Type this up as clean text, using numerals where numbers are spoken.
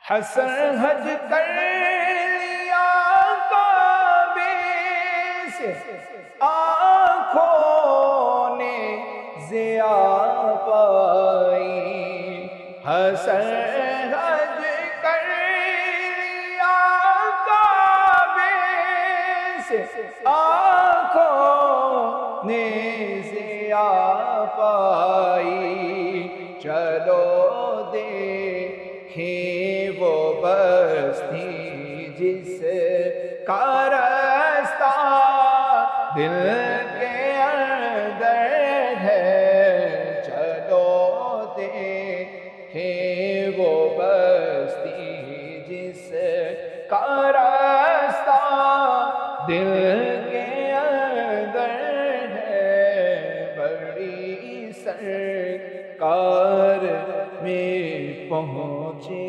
حسن حج کر لیا کعبے سے، آنکھوں نے ضیا پائی۔ حسن حج کر لیا کعبے سے، آنکھوں نے ضیا پائی۔ چلو دیکھیں وہ بستی جس کا راستہ دل کے اندر ہے۔ چلو دیکھیں وہ بستی جس کا راستہ دل کے اندر ہے۔ بڑی سرکار میں پہنچے